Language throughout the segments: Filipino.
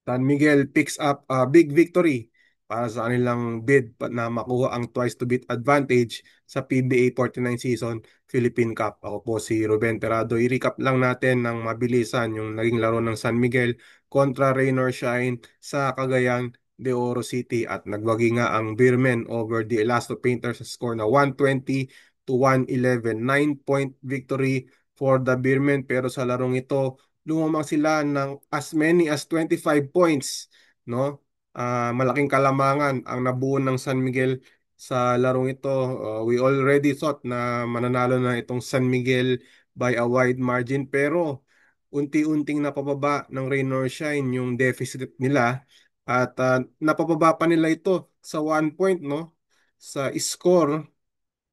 San Miguel picks up a big victory para sa kanilang bid na makuha ang twice to beat advantage sa PBA 49 season Philippine Cup. Ako po si Ruben Terrado. I-recap lang natin ng mabilisan yung naging laro ng San Miguel kontra Rain or Shine sa Cagayan de Oro City at nagwagi nga ang Beermen over the Elasto Painters sa score na 120 to 111. 9-point victory for the Beermen pero sa larong ito lumamang sila ng as many as 25 points, no? Malaking kalamangan ang nabuo ng San Miguel sa larong ito. We already thought na mananalo na itong San Miguel by a wide margin pero unti-unting napababa ng rain or shine yung deficit nila at napababa pa nila ito sa 1 point, no? Sa score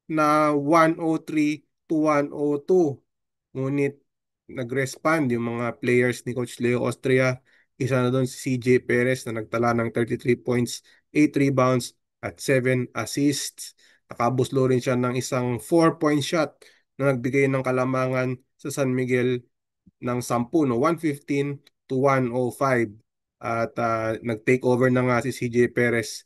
na 103 to 102. Ngunit nag-respond yung mga players ni Coach Leo Austria. Isa na doon si CJ Perez na nagtala ng 33 points, 8 rebounds at 7 assists. Nakabuslo rin siya ng isang 4-point shot na nagbigay ng kalamangan sa San Miguel ng 10, no? 115 to 105. At nag-take over na nga si CJ Perez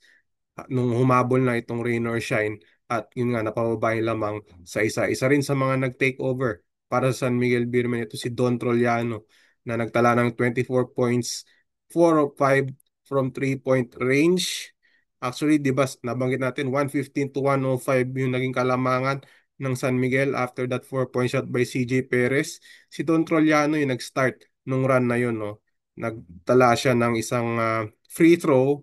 nung humabol na itong rain or shine at yun nga napababa yung lamang sa isa. Isa rin sa mga nag-take over para sa San Miguel Beerman ito si Don Troliano na nagtala ng 24 points, 4 of 5 from 3-point range. Actually, di ba, nabanggit natin 115 to 105 yung naging kalamangan ng San Miguel after that 4-point shot by CJ Perez. Si Don Troliano yung nag-start nung run na yun, no? Nagtala siya ng isang free throw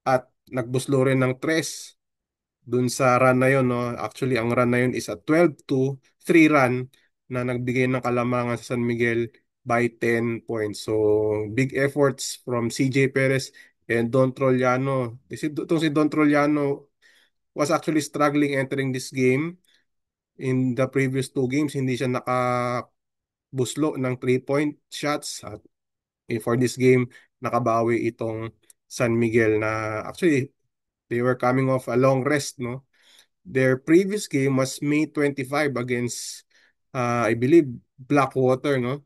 at nagbuslo rin ng tres dun sa run na yun, no? Actually, ang run na yun is a 12 to 3 run na nagbigay ng kalamangan sa San Miguel by 10 points. So, big efforts from CJ Perez and Don Troliano. Itong si Don Troliano was actually struggling entering this game. In the previous two games, hindi siya nakabuslo ng 3-point shots. At for this game, nakabawi itong San Miguel na actually they were coming off a long rest, no? Their previous game was May 25 against, I believe, Blackwater, no?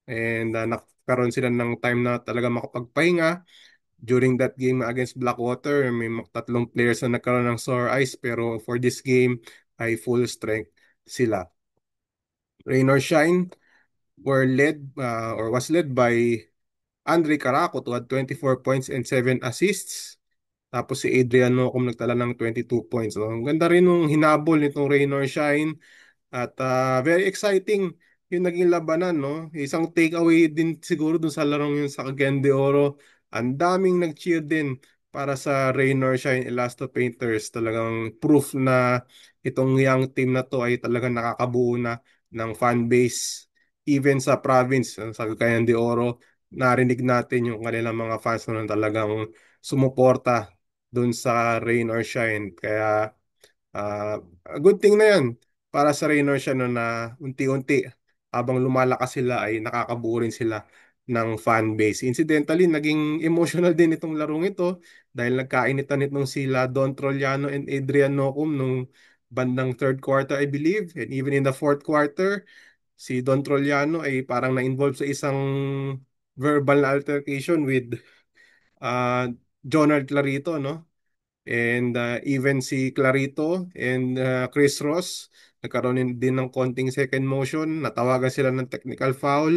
And nakaroon sila ng time na talaga makapagpahinga. During that game against Blackwater, may tatlong players na nagkaroon ng sore eyes pero for this game ay full strength sila. Rain or Shine were led or was led by Andre Caraco who had 24 points and 7 assists. Tapos si Adrian Nocum nagtala ng 22 points. So, ang ganda rin nung hinabol nitong Rain or Shine. At very exciting yung naging labanan, no? Isang takeaway din siguro dun sa larong yun sa Cagayan de Oro. Ang daming nag-cheer din para sa Rain or Shine Elasto Painters. Talagang proof na itong young team na to ay talagang nakakabuo na ng fan base. Even sa province, sa Cagayan de Oro, narinig natin yung kanilang mga fans na talagang sumuporta dun sa Rain or Shine. Kaya Ah, good thing na yan para sa Raynor siya no na unti-unti habang lumalakas sila ay nakakabuo rin sila ng fan base. Incidentally, naging emotional din itong larong ito dahil nagkainitan itong sila Don Troliano and Adrian Nocum nung bandang third quarter I believe and even in the fourth quarter si Don Troliano ay parang na-involve sa isang verbal na altercation with uh, Jonard Clarito, no? And even si Clarito and Chris Ross, nagkaroon din ng konting second motion. Natawagan sila ng technical foul.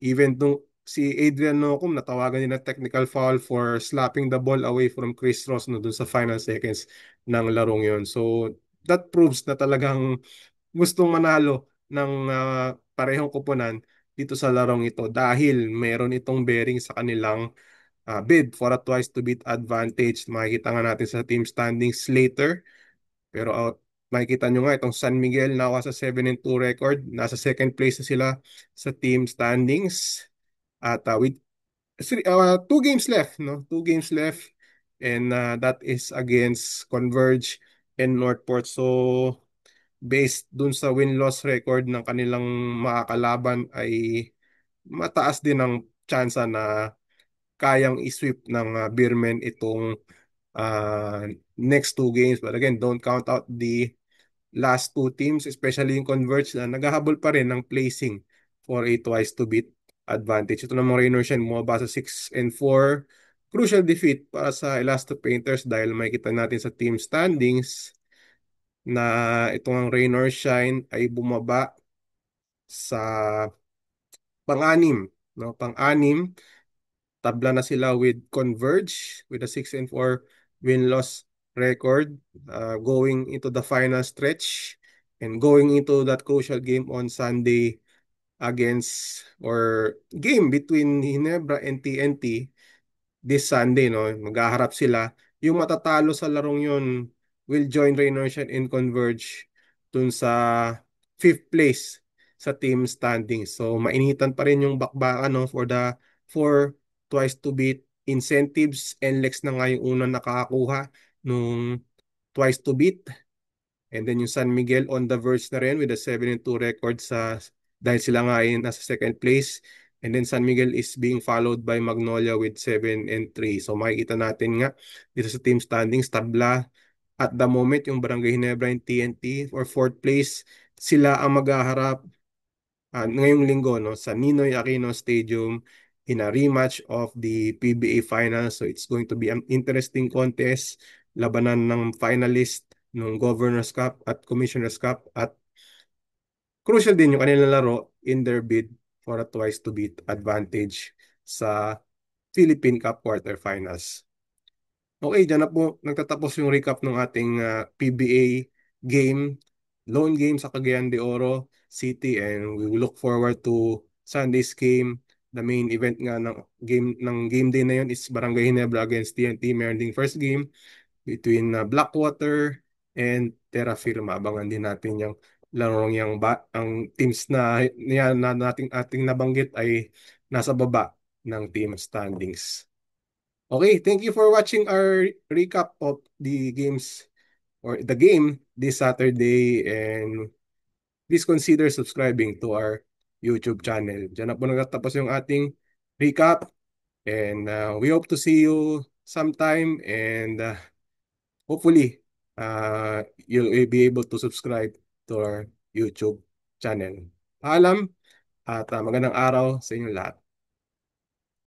Even si Adrian Nocum, natawagan din ng technical foul for slapping the ball away from Chris Ross no, dun sa final seconds ng larong yon. So, that proves na talagang gustong manalo ng parehong koponan dito sa larong ito dahil meron itong bearing sa kanilang bid for a twice to beat advantage. Makikita nga natin sa team standings later. Pero makikita nyo nga itong San Miguel na sa 7-2 record. Nasa second place na sila sa team standings. At with 2 games left, no? 2 games left. And that is against Converge and Northport. So, based dun sa win-loss record ng kanilang makakalaban ay mataas din ang tsansa na kayang i-sweep ng Beermen itong uh, next 2 games. But again, don't count out the last two teams, especially yung Converge na naghahabol pa rin ng placing for a twice to beat. advantage. Ito namang Raynor Shine bumaba sa 6-4. Crucial defeat para sa Elasto Painters dahil makikita natin sa team standings na itong Raynor Shine ay bumaba sa pang-anim, no? Pang-anim, tabla na sila with Converge with a 6-4 win-loss record, going into the final stretch and going into that crucial game on Sunday against or game between Ginebra and TNT this Sunday, no? Maghaharap sila. Yung matatalo sa larong yun will join Reynolds and Converge dun sa fifth place sa team standing. So, mainitan pa rin yung bakbakan, no, for the four twice to beat incentives. NLEX na nga yung unang nakakakuha nung twice to beat. And then yung San Miguel on the verge na rin with a 7-2 record dahil sila nga ay nasa second place. And then San Miguel is being followed by Magnolia with 7-3. So makikita natin nga dito sa team standings, tabla at the moment yung Barangay Ginebra and TNT for fourth place. Sila ang maghaharap ngayong linggo, no, sa Ninoy Aquino Stadium in a rematch of the PBA Finals. So it's going to be an interesting contest, labanan ng finalist ng Governor's Cup at Commissioner's Cup, at crucial din yung kanilang laro in their bid for a twice to beat advantage sa Philippine Cup quarterfinals. Okay, dyan na po nagtatapos yung recap ng ating PBA game, lone game sa Cagayan de Oro City, and we will look forward to Sunday's game. The main event nga ng game day na yun is Barangay Ginebra against TNT. Meron ding first game between Blackwater and Terra Firma. Abangan din natin yung larong ang teams na ating nabanggit ay nasa baba ng team standings. Okay, thank you for watching our recap of the games or the game this Saturday, and please consider subscribing to our YouTube channel. Diyan na po nagtatapos yung ating recap, and we hope to see you sometime, and hopefully you'll be able to subscribe to our YouTube channel. Paalam at magandang araw sa inyong lahat.